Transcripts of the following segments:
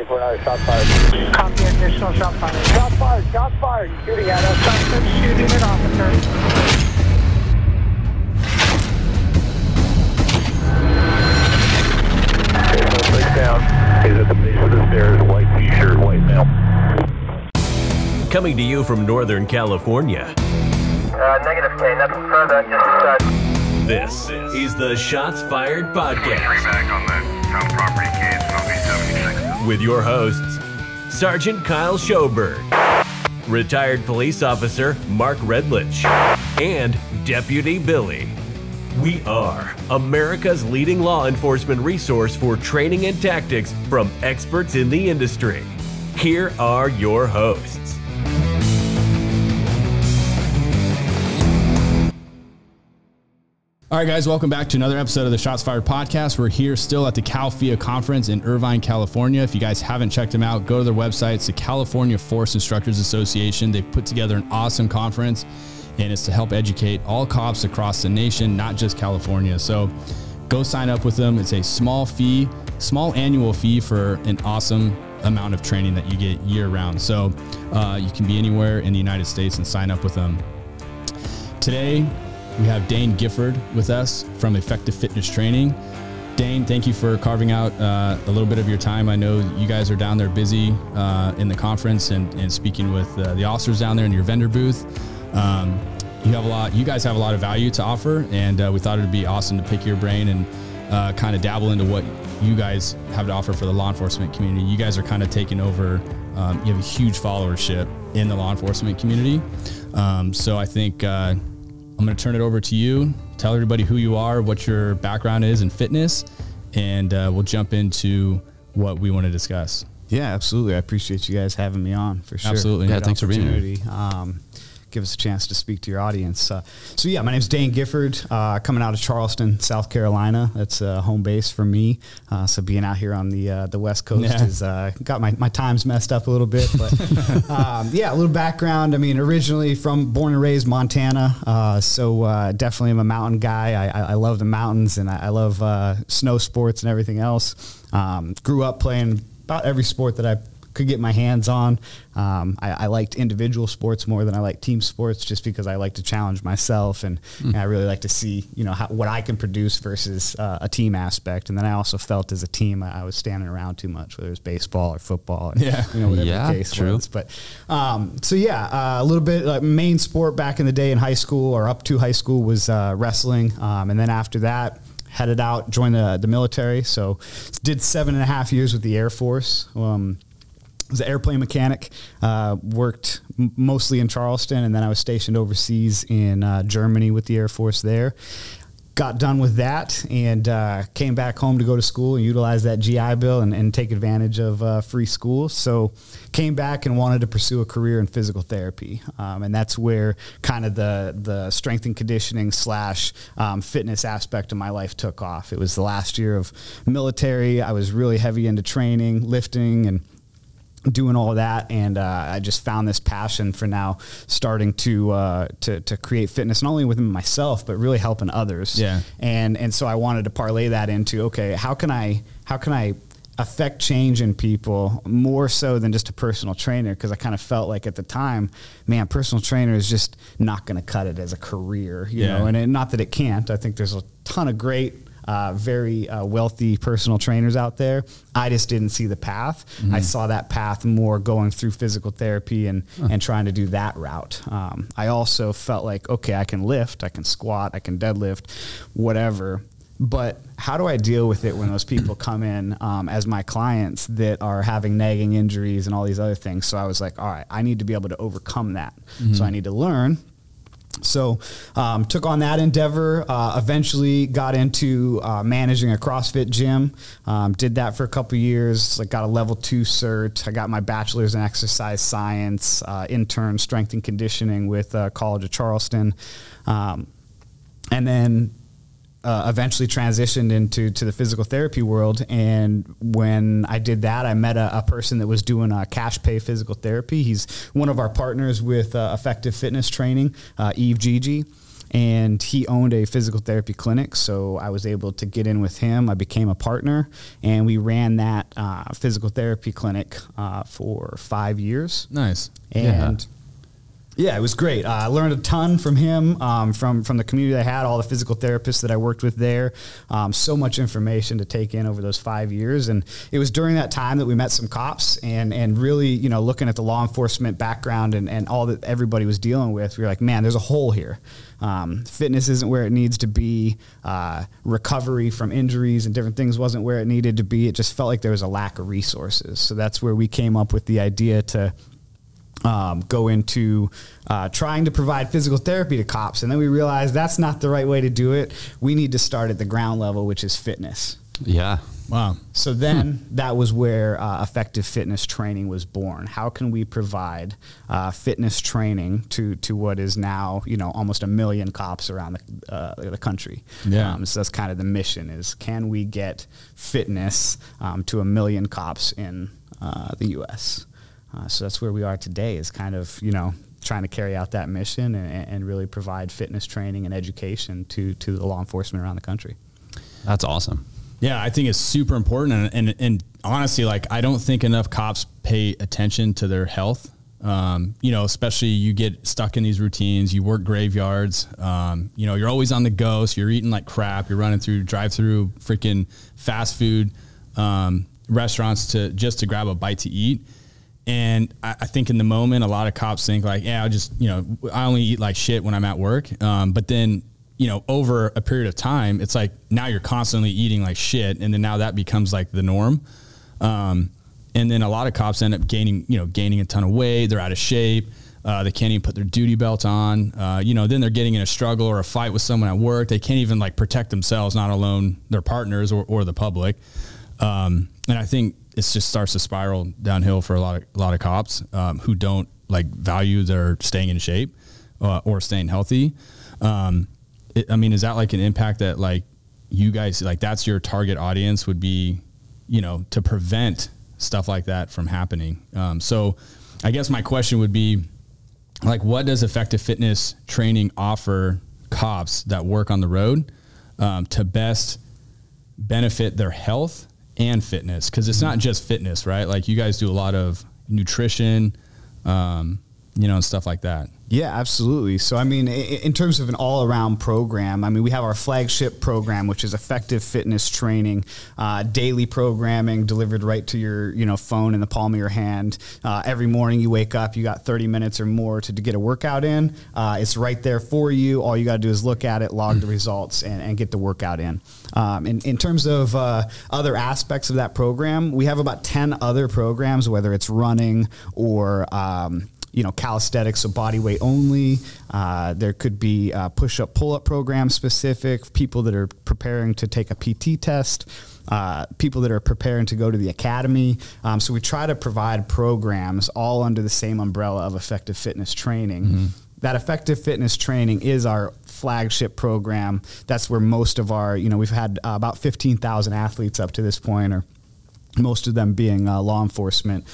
waiting for another shot fired. Copy, additional shot fired. Shot fired, shot fired. He's shooting at us. Suspect shooting at officer. Break down. He's at the base of the stairs, white t-shirt, white male. Coming to you from Northern California. Negative K, nothing further, just This is the Shots Fired Podcast. Back on the town property case, Moby 76. With your hosts, Sergeant Kyle Schoberg, retired police officer Mark Redlich, and Deputy Billy. We are America's leading law enforcement resource for training and tactics from experts in the industry. Here are your hosts. All right, guys, welcome back to another episode of the Shots Fired Podcast. We're here still at the CalFIA conference in Irvine, California. If you guys haven't checked them out, go to their website. It's the California Force Instructors Association. They've put together an awesome conference, and it's to help educate all cops across the nation, not just California. So go sign up with them. It's a small annual fee for an awesome amount of training that you get year round. So you can be anywhere in the United States and sign up with them. Today, we have Dane Gifford with us from Effective Fitness Training. Dane, thank you for carving out a little bit of your time. I know you guys are down there busy in the conference and speaking with the officers down there in your vendor booth. You guys have a lot of value to offer, and we thought it'd be awesome to pick your brain and kind of dabble into what you guys have to offer for the law enforcement community. You guys are kind of taking over. You have a huge followership in the law enforcement community. So I think I'm going to turn it over to you. Tell everybody who you are, what your background is in fitness, and we'll jump into what we want to discuss. Yeah, absolutely. I appreciate you guys having me on for sure. Absolutely. Great Yeah, thanks for being here. Give us a chance to speak to your audience. So yeah, my name's Dane Gifford, coming out of Charleston, South Carolina. That's home base for me. So being out here on the West Coast has got my times messed up a little bit. But yeah, a little background. I mean, originally born and raised Montana. So definitely am a mountain guy. I love the mountains, and I love snow sports and everything else. Grew up playing about every sport that I could get my hands on. I liked individual sports more than I like team sports, just because I like to challenge myself, and I really like to see, what I can produce versus a team aspect. And then I also felt as a team I was standing around too much, whether it was baseball or football, or, whatever the case was. But so yeah, a little bit main sport back in the day in high school, or up to high school, was wrestling, and then after that, headed out, joined the military. So did 7.5 years with the Air Force. Was an airplane mechanic, worked mostly in Charleston, and then I was stationed overseas in Germany with the Air Force there. Got done with that and came back home to go to school and utilize that GI Bill and take advantage of free school. So came back and wanted to pursue a career in physical therapy. And that's where kind of the strength and conditioning / fitness aspect of my life took off. It was the last year of military. I was really heavy into training, lifting, and doing all of that, and I just found this passion for now starting to create fitness, not only within myself but really helping others. Yeah, and so I wanted to parlay that into, okay, how can I affect change in people more so than just a personal trainer? Because I kind of felt like at the time, man, personal trainer is just not going to cut it as a career, you know, and not that it can't. I think there's a ton of great very wealthy personal trainers out there. I just didn't see the path. I saw that path more going through physical therapy and trying to do that route. I also felt like, okay, I can lift, I can squat, I can deadlift, whatever. But how do I deal with it when those people come in as my clients that are having nagging injuries and all these other things? So I was like, all right, I need to be able to overcome that. So I need to learn. So took on that endeavor, eventually got into managing a CrossFit gym, did that for a couple of years, got a level 2 cert. I got my bachelor's in exercise science, intern strength and conditioning with College of Charleston, and then eventually transitioned into the physical therapy world. And when I did that, I met a person that was doing cash pay physical therapy. He's one of our partners with Effective Fitness Training, Eve Gigi. and he owned a physical therapy clinic. So I was able to get in with him. I became a partner, and we ran that physical therapy clinic for 5 years. Nice. And yeah, it was great. I learned a ton from him, from the community I had, all the physical therapists that I worked with there. So much information to take in over those 5 years. And it was during that time that we met some cops and really, you know, looking at the law enforcement background and all that everybody was dealing with, we were like, man, there's a hole here. Fitness isn't where it needs to be. Recovery from injuries and different things wasn't where it needed to be. It just felt like there was a lack of resources. So that's where we came up with the idea to go into trying to provide physical therapy to cops. And then we realized that's not the right way to do it. We need to start at the ground level, which is fitness. Yeah. Wow. So then that was where effective fitness training was born. How can we provide fitness training to what is now, you know, almost 1 million cops around the country? Yeah. So that's kind of the mission, is can we get fitness to 1 million cops in the U.S.? So that's where we are today, is kind of, you know, trying to carry out that mission and really provide fitness training and education to the law enforcement around the country. That's awesome. Yeah, I think it's super important. And honestly, like, I don't think enough cops pay attention to their health. You know, especially you get stuck in these routines, you work graveyards, you know, you're always on the go. So you're eating like crap. You're running through drive-through freaking fast food restaurants to grab a bite to eat. And I think in the moment, a lot of cops think like, yeah, I'll just, you know, I only eat like shit when I'm at work. But then, you know, over a period of time, it's like now you're constantly eating like shit. And then now that becomes like the norm. And then a lot of cops end up gaining a ton of weight. They're out of shape. They can't even put their duty belt on. You know, then they're getting in a struggle or a fight with someone at work. They can't even like protect themselves, not alone their partners or the public. And I think it just starts to spiral downhill for a lot of cops who don't like value their staying in shape or staying healthy. I mean, is that like an impact that like you guys, like that's your target audience would be, you know, to prevent stuff like that from happening? So I guess my question would be like, what does effective fitness training offer cops that work on the road to best benefit their health and fitness? Because it's not just fitness, right? Like you guys do a lot of nutrition, you know, and stuff like that. Yeah, absolutely. So, I mean, in terms of an all-around program, I mean, we have our flagship program, which is effective fitness training, daily programming delivered right to your, you know, phone in the palm of your hand. Every morning you wake up, you got 30 minutes or more to get a workout in. It's right there for you. All you got to do is look at it, log the results, and get the workout in. In terms of other aspects of that program, we have about 10 other programs, whether it's running or you know, calisthenics, so body weight only. There could be push-up, pull-up program specific, people that are preparing to take a PT test, people that are preparing to go to the academy. So we try to provide programs all under the same umbrella of effective fitness training. Mm-hmm. That effective fitness training is our flagship program. That's where most of our, you know, we've had about 15,000 athletes up to this point, or most of them being law enforcement.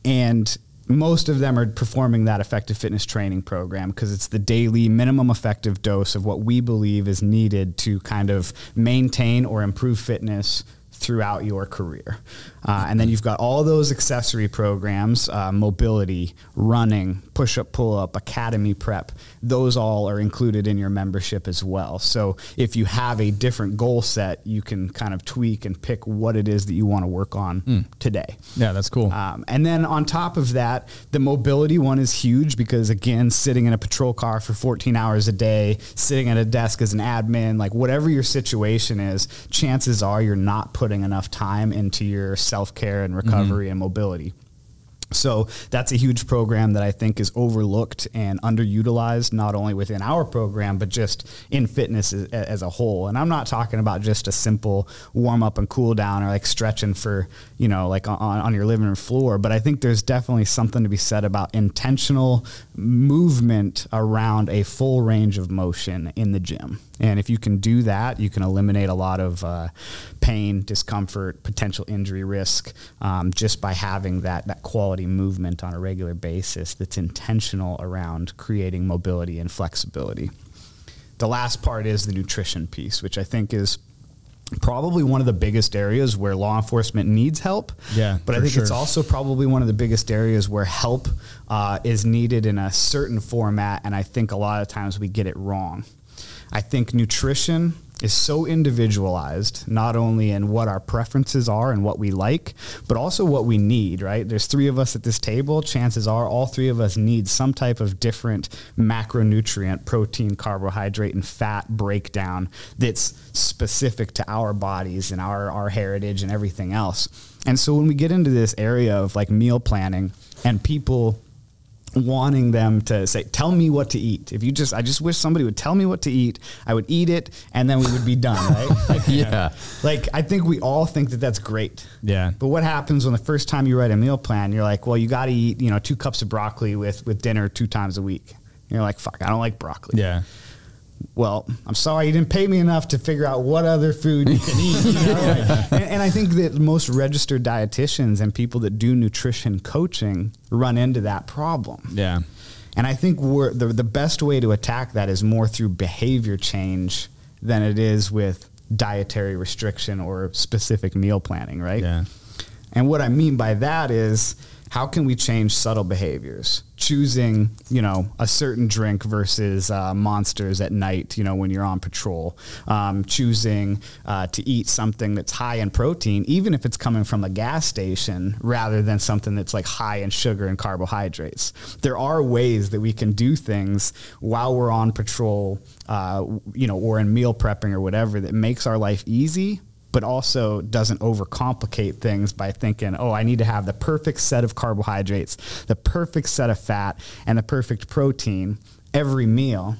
And most of them are performing that effective fitness training program because it's the daily minimum effective dose of what we believe is needed to kind of maintain or improve fitness throughout your career. And then you've got all those accessory programs, mobility, running, push-up, pull-up, academy prep. Those all are included in your membership as well. So if you have a different goal set, you can kind of tweak and pick what it is that you want to work on today. Yeah, that's cool. And then on top of that, the mobility one is huge because, again, sitting in a patrol car for 14 hours a day, sitting at a desk as an admin, like whatever your situation is, chances are you're not putting enough time into your self-care and recovery and mobility. So that's a huge program that I think is overlooked and underutilized, not only within our program, but just in fitness as a whole. And I'm not talking about just a simple warm up and cool down or like stretching for, you know, like on your living room floor. But I think there's definitely something to be said about intentional movement around a full range of motion in the gym. And if you can do that, you can eliminate a lot of pain, discomfort, potential injury risk just by having that quality movement on a regular basis that's intentional around creating mobility and flexibility. the last part is the nutrition piece, which I think is probably one of the biggest areas where law enforcement needs help. Yeah, but I think it's also probably one of the biggest areas where help is needed in a certain format, and I think a lot of times we get it wrong. I think nutrition is so individualized, not only in what our preferences are and what we like, but also what we need, right? There's 3 of us at this table. Chances are all 3 of us need some type of different macronutrient, protein, carbohydrate, and fat breakdown that's specific to our bodies and our heritage and everything else. And so when we get into this area of like meal planning and people wanting them to say, tell me what to eat. I just wish somebody would tell me what to eat. I would eat it and then we would be done, right? Like, yeah. Like, I think we all think that that's great. Yeah. But what happens when the first time you write a meal plan, you're like, well, you got to eat, 2 cups of broccoli with dinner 2 times a week. And you're like, fuck, I don't like broccoli. Yeah. Well, I'm sorry you didn't pay me enough to figure out what other food you can eat. And I think that most registered dietitians and people that do nutrition coaching run into that problem. Yeah. And I think the best way to attack that is more through behavior change than it is with dietary restriction or specific meal planning, right? Yeah. And what I mean by that is, how can we change subtle behaviors? Choosing, a certain drink versus Monsters at night, when you're on patrol. Choosing to eat something that's high in protein, even if it's coming from a gas station, rather than something that's like high in sugar and carbohydrates. There are ways that we can do things while we're on patrol, or in meal prepping or whatever, that makes our life easy, but also doesn't overcomplicate things by thinking, oh, I need to have the perfect set of carbohydrates, the perfect set of fat, and the perfect protein every meal,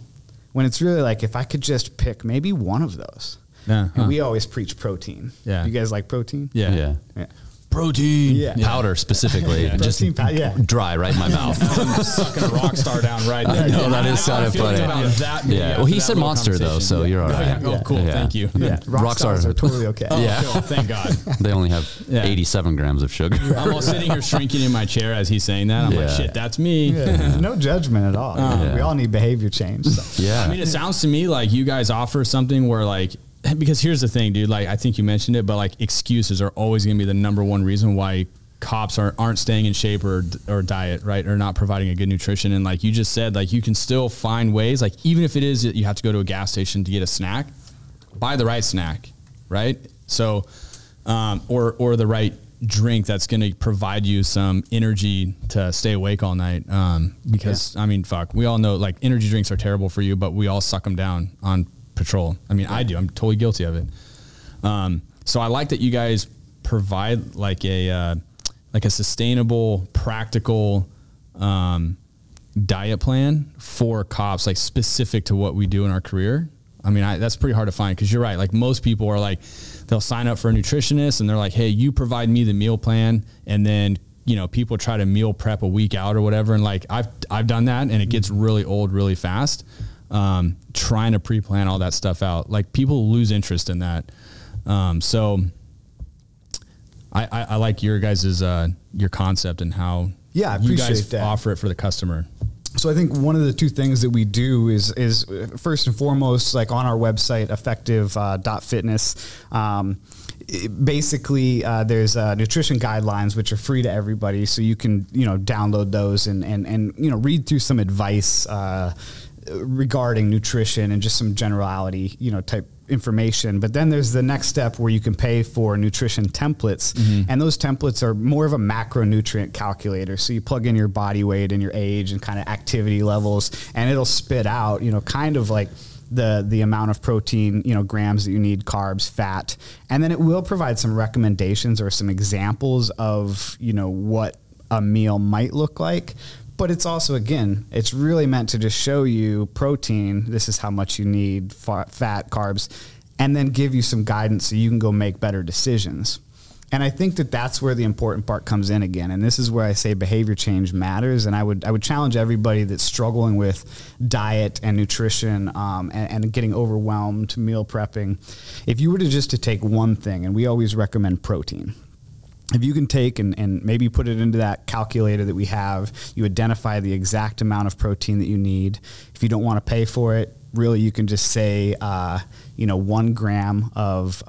when it's really like, if I could just pick maybe one of those. Yeah. And we always preach protein. Yeah. You guys like protein? Yeah. Yeah. Protein. Yeah. Powder specifically. Just dry right in my mouth. I'm sucking a rock star down right there. No, that is kind of funny. Yeah. Well, he said Monster though, so you're all right. Oh, cool. Yeah. Thank you. Yeah. Rock stars are totally okay. Yeah. Cool. Thank God. They only have 87 grams of sugar. I'm all sitting here shrinking in my chair as he's saying that. I'm like, shit, that's me. Yeah. No judgment at all. We all need behavior change. So. Yeah. I mean, it sounds to me like you guys offer something where because here's the thing, dude, I think you mentioned it, but excuses are always going to be the #1 reason why cops aren't staying in shape or diet, right? Or not providing a good nutrition. And like you just said, you can still find ways, even if it is that you have to go to a gas station to get a snack, buy the right snack, right? So, or the right drink that's going to provide you some energy to stay awake all night. Because I mean, fuck, we all know energy drinks are terrible for you, but we all suck them down on patrol. I mean, I do. I'm totally guilty of it. So I like that you guys provide a sustainable, practical diet plan for cops, specific to what we do in our career. I mean, that's pretty hard to find, because you're right. Most people are they'll sign up for a nutritionist and they're like, hey, you provide me the meal plan. And then, people try to meal prep a week out or whatever. And I've done that, and it gets really old really fast. Trying to pre-plan all that stuff out. People lose interest in that. So I like your guys' your concept and how I you appreciate guys that. offer it for the customer. So I think one of the 2 things that we do is first and foremost, on our website, effective.fitness. Basically, there's nutrition guidelines, which are free to everybody. So you can, download those and read through some advice regarding nutrition and just some generality, type information. But then there's the next step where you can pay for nutrition templates. And those templates are more of a macronutrient calculator. So you plug in your body weight and your age and kind of activity levels, and it'll spit out, kind of the amount of protein, grams that you need, carbs, fat. And then it will provide some recommendations or some examples of, what a meal might look like. But it's also, again, it's really meant to just show you protein. This is how much you need, fat, carbs, and then give you some guidance so you can go make better decisions. And I think that that's where the important part comes in again. And this is where I say behavior change matters. And I would challenge everybody that's struggling with diet and nutrition and getting overwhelmed, meal prepping. If you were to take one thing, and we always recommend protein. if you can take and maybe put it into that calculator that we have, you identify the exact amount of protein that you need. If you don't want to pay for it, really you can just say, 1 gram of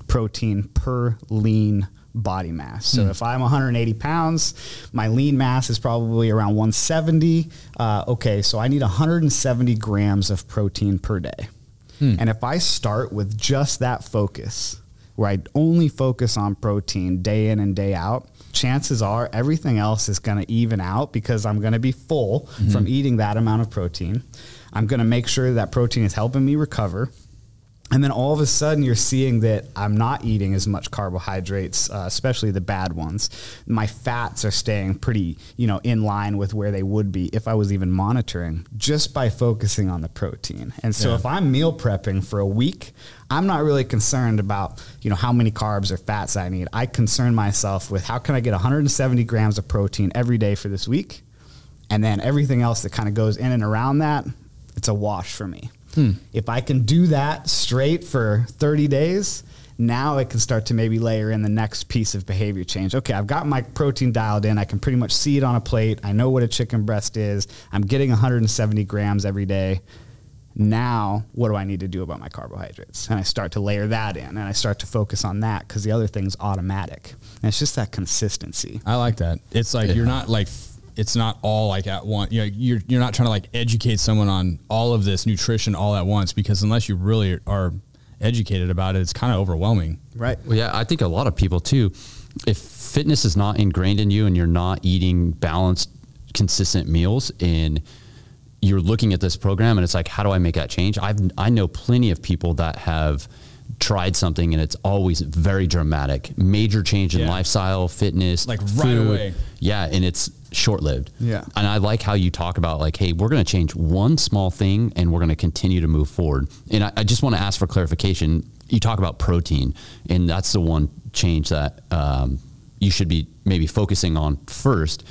protein per lean body mass. So if I'm 180 pounds, my lean mass is probably around 170. Okay, so I need 170 grams of protein per day. And if I start with just that focus, where I only focus on protein day in and day out, chances are everything else is going to even out because I'm going to be full from eating that amount of protein. I'm going to make sure that protein is helping me recover. And then all of a sudden you're seeing that I'm not eating as much carbohydrates, especially the bad ones. My fats are staying pretty, in line with where they would be if I was even monitoring, just by focusing on the protein. And so if I'm meal prepping for a week, I'm not really concerned about, how many carbs or fats I need. I concern myself with how can I get 170 grams of protein every day for this week? And then everything else that kind of goes in and around that, it's a wash for me. If I can do that straight for 30 days, now I can start to maybe layer in the next piece of behavior change. Okay, I've got my protein dialed in. I can pretty much see it on a plate. I know what a chicken breast is. I'm getting 170 grams every day. Now, what do I need to do about my carbohydrates? And I start to layer that in, and I start to focus on that because the other thing's automatic. And it's just that consistency. I like that. It's like you're not like... It's not all like at once. You're not trying to like educate someone on all of this nutrition all at once, because unless you really are educated about it, it's kind of overwhelming. Right. Well, yeah, I think a lot of people too, if fitness is not ingrained in you and you're not eating balanced, consistent meals, and you're looking at this program and it's like, how do I make that change? I know plenty of people that have tried something and it's always very dramatic, major change in lifestyle, fitness, like food. right away. Yeah. And it's short-lived. Yeah. And I like how you talk about like, hey, we're going to change one small thing and we're going to continue to move forward. And I just want to ask for clarification. You talk about protein, and that's the one change that you should be maybe focusing on first.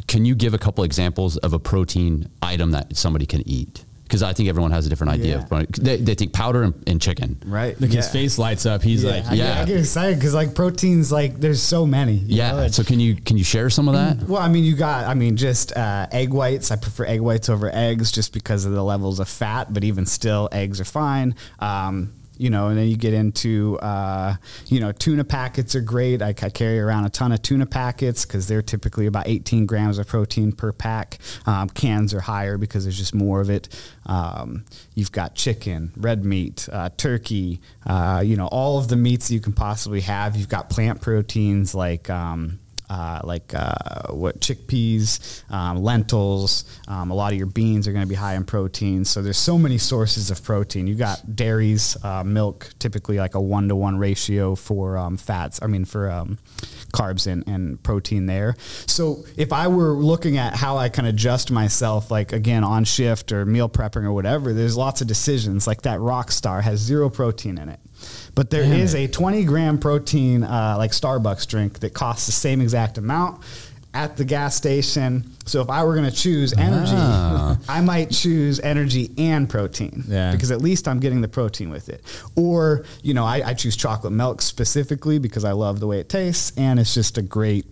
Can you give a couple examples of a protein item that somebody can eat? Because I think everyone has a different idea. Yeah. They think powder and chicken. Right. Like his face lights up. He's like, I get excited because like proteins, like there's so many. You know? So can you share some of that? Well, I mean, just egg whites. I prefer egg whites over eggs just because of the levels of fat, but even still eggs are fine. And then you get into, tuna packets are great. I carry around a ton of tuna packets because they're typically about 18 grams of protein per pack. Cans are higher because there's just more of it. You've got chicken, red meat, turkey, all of the meats you can possibly have. You've got plant proteins like chickpeas, lentils. A lot of your beans are going to be high in protein. So there's so many sources of protein. You got dairies, milk, typically like a 1-to-1 ratio for carbs and protein there. So if I were looking at how I can adjust myself, like again, on shift or meal prepping or whatever, there's lots of decisions. Like that Rockstar has 0 protein in it. But there is a 20-gram protein, like Starbucks drink that costs the same exact amount at the gas station. So if I were going to choose energy, I might choose energy and protein because at least I'm getting the protein with it. Or, I choose chocolate milk specifically because I love the way it tastes, and it's just a great...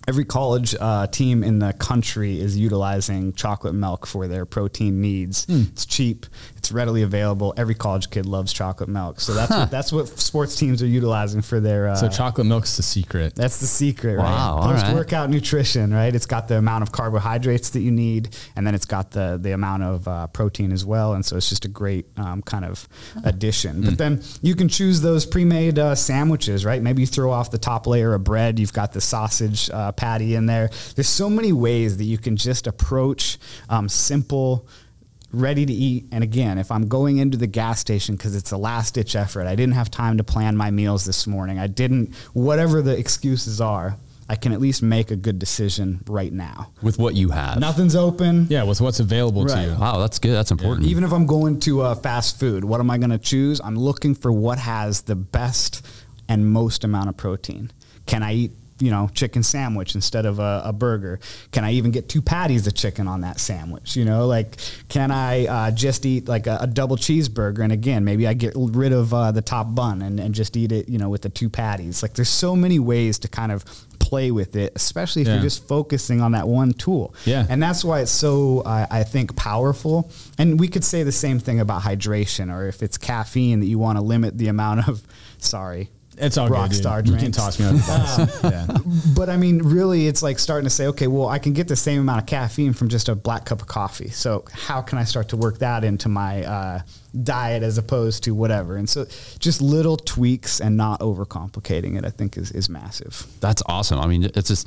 Every college team in the country is utilizing chocolate milk for their protein needs. It's cheap. It's readily available. Every college kid loves chocolate milk. So that's what sports teams are utilizing for their... so chocolate milk's the secret. That's the secret, wow, right? Post-workout nutrition, right? It's got the amount of carbohydrates that you need, and then it's got the amount of protein as well. And so it's just a great kind of addition. But then you can choose those pre-made sandwiches, right? Maybe you throw off the top layer of bread. You've got the sausage patty in there. There's so many ways that you can just approach simple, ready to eat. And again, if I'm going into the gas station because it's a last ditch effort, I didn't have time to plan my meals this morning, whatever the excuses are, I can at least make a good decision right now. With what you have. Nothing's open. Yeah, with what's available to you. Wow, that's good. That's important. Even if I'm going to fast food, what am I going to choose? I'm looking for what has the best and most amount of protein. Can I eat chicken sandwich instead of a burger? Can I even get 2 patties of chicken on that sandwich? Like, can I just eat like a double cheeseburger? And again, maybe I get rid of the top bun and just eat it, with the 2 patties. Like, there's so many ways to kind of play with it, especially if you're just focusing on that one tool. Yeah. And that's why it's so, I think, powerful. And we could say the same thing about hydration, or if it's caffeine that you want to limit the amount of, it's all rock good, star dude. drinks. You can toss me on the bus. Yeah. But I mean, really, it's like starting to say, okay, well, I can get the same amount of caffeine from just a black cup of coffee. So how can I start to work that into my diet as opposed to whatever? And so just little tweaks and not overcomplicating it, I think is massive. That's awesome. I mean, it's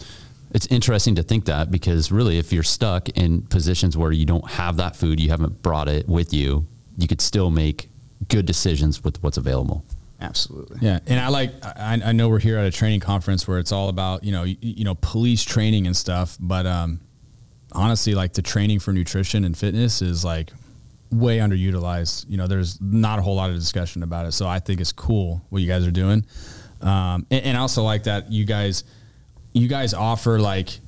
interesting to think that, because really, if you're stuck in positions where you don't have that food, you haven't brought it with you, you could still make good decisions with what's available. Absolutely. Yeah. And I know we're here at a training conference where it's all about, police training and stuff, but honestly, like, the training for nutrition and fitness is like way underutilized. There's not a whole lot of discussion about it. So I think it's cool what you guys are doing. And I also like that you guys offer like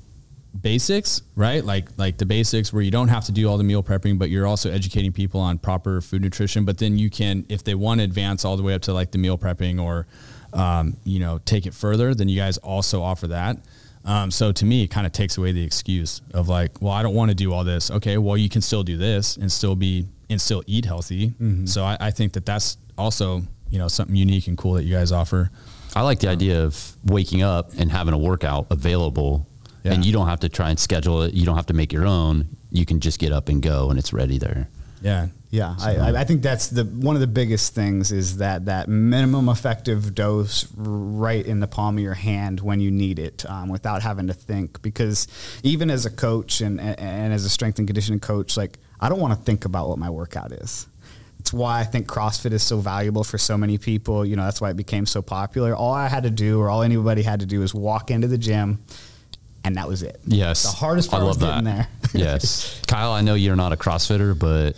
basics, right? Like the basics where you don't have to do all the meal prepping, but you're also educating people on proper food nutrition. But then you can, if they want to advance all the way up to like the meal prepping or, take it further, then you guys also offer that. So to me, it kind of takes away the excuse of like, well, I don't want to do all this. Okay, well, you can still do this and still eat healthy. Mm-hmm. So I think that's also, something unique and cool that you guys offer. I like the idea of waking up and having a workout available. Yeah. And you don't have to try and schedule it. You don't have to make your own. You can just get up and go, and it's ready there. Yeah. Yeah. So, I think that's one of the biggest things is that minimum effective dose right in the palm of your hand when you need it, without having to think. Because even as a coach and as a strength and conditioning coach, like, I don't want to think about what my workout is. It's why I think CrossFit is so valuable for so many people. That's why it became so popular. All I had to do, or all anybody had to do, is walk into the gym, and that was it. Yes. The hardest part was getting there. Yes. Kyle, I know you're not a CrossFitter, but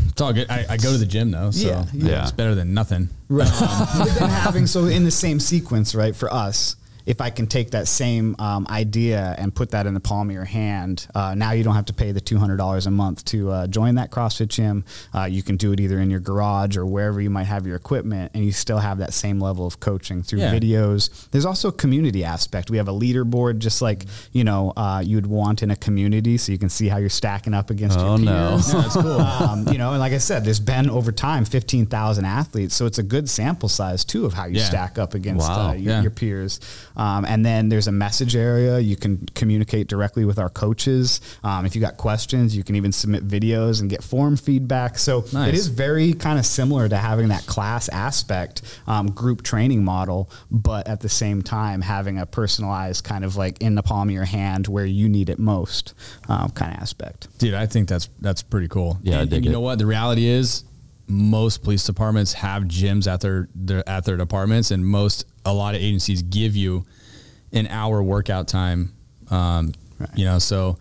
it's all good. I go to the gym though, so yeah. It's better than nothing. Right. But then in the same sequence, right, for us, if I can take that same idea and put that in the palm of your hand, now you don't have to pay the $200 a month to join that CrossFit gym. You can do it either in your garage or wherever you might have your equipment, and you still have that same level of coaching through videos. There's also a community aspect. We have a leaderboard, just like you'd want in a community, so you can see how you're stacking up against your peers. No, that's cool. And like I said, there's been over time 15,000 athletes, so it's a good sample size too of how you stack up against your peers. And then there's a message area. You can communicate directly with our coaches. If you got questions, you can even submit videos and get form feedback. So it is very kind of similar to having that class aspect, group training model, but at the same time having a personalized kind of like in the palm of your hand where you need it most kind of aspect. Dude, I think that's pretty cool. Yeah, and you know what? The reality is most police departments have gyms at their departments, and a lot of agencies give you an hour workout time. Right. So,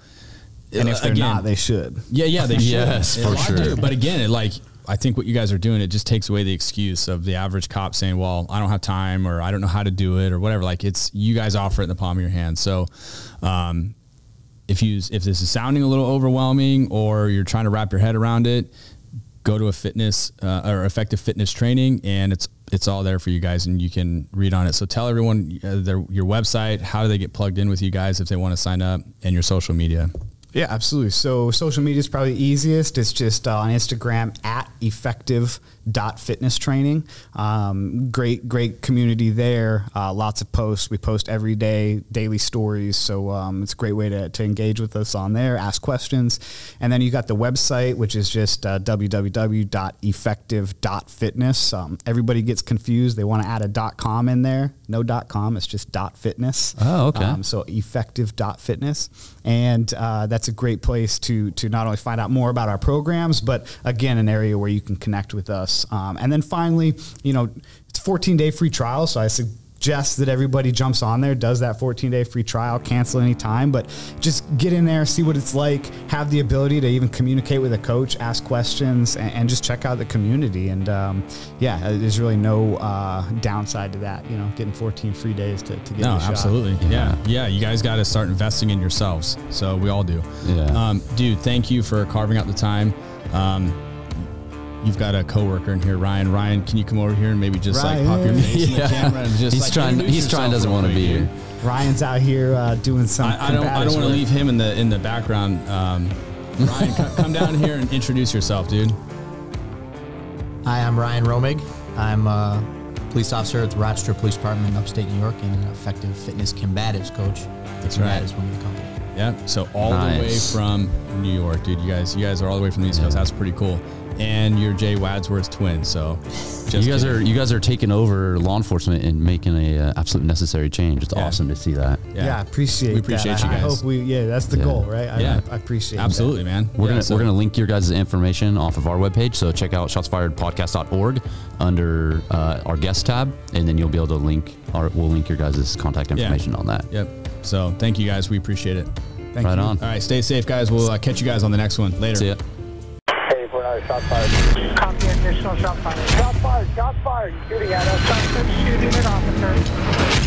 and if they're not, they should. Yeah, they should. Yes, for sure. But again, I think what you guys are doing, it just takes away the excuse of the average cop saying, well, I don't have time, or I don't know how to do it, or whatever. Like, it's, you guys offer it in the palm of your hand. So, if this is sounding a little overwhelming, or you're trying to wrap your head around it, go to a fitness or effective fitness training, and it's all there for you guys, and you can read on it. So tell everyone your website, how do they get plugged in with you guys if they want to sign up, and your social media. Yeah, absolutely. So social media is probably easiest. It's just on Instagram at effective.fitnesstraining. Great community there. Lots of posts. We post every day, daily stories. So it's a great way to engage with us on there, ask questions. And then you got the website, which is just www.effective.fitness. Everybody gets confused. They want to add a .com in there. No .com. It's just .fitness. Oh, okay. So effective.fitness. And that's a great place to not only find out more about our programs, but again, an area where you can connect with us. And then finally, it's a 14-day free trial. So I suggest that everybody jumps on there, does that 14-day free trial, cancel any time, but just get in there, see what it's like, have the ability to even communicate with a coach, ask questions, and just check out the community. And yeah, there's really no downside to that, you know, getting 14 free days to get No, a shot. absolutely. Yeah. You guys got to start investing in yourselves. So we all do. Yeah. Dude, thank you for carving out the time. You've got a coworker in here, Ryan. Ryan, can you come over here and maybe just like pop your face in the camera and just He's trying. Doesn't want to be here. Ryan's out here doing some. I don't want to leave him in the background. Ryan, come down here and introduce yourself, dude. Hi, I'm Ryan Romig. I'm a police officer at the Rochester Police Department in upstate New York and an effective fitness combatives coach. That's right. Combatives wing of the company. Yeah. So all the way from New York, dude. You guys are all the way from the East Coast. That's pretty cool. And you're Jay Wadsworth's twin. So you guys are taking over law enforcement and making a absolute necessary change. It's awesome to see that. Yeah, I appreciate. We appreciate that. you guys. I hope that's the goal, right? I appreciate. Absolutely, that. man. We're gonna link your guys' information off of our webpage. So check out shotsfiredpodcast.org under our guest tab, and then you'll be able to we'll link your guys' contact information on that. Yep. So thank you guys. We appreciate it. Thank you. On. All right, stay safe, guys. We'll catch you guys on the next one later. See ya. Hey, 4-9, shots fired. Copy, additional shot fired. Shots fired, shots fired. He's shooting at us. Suspect shooting at officer.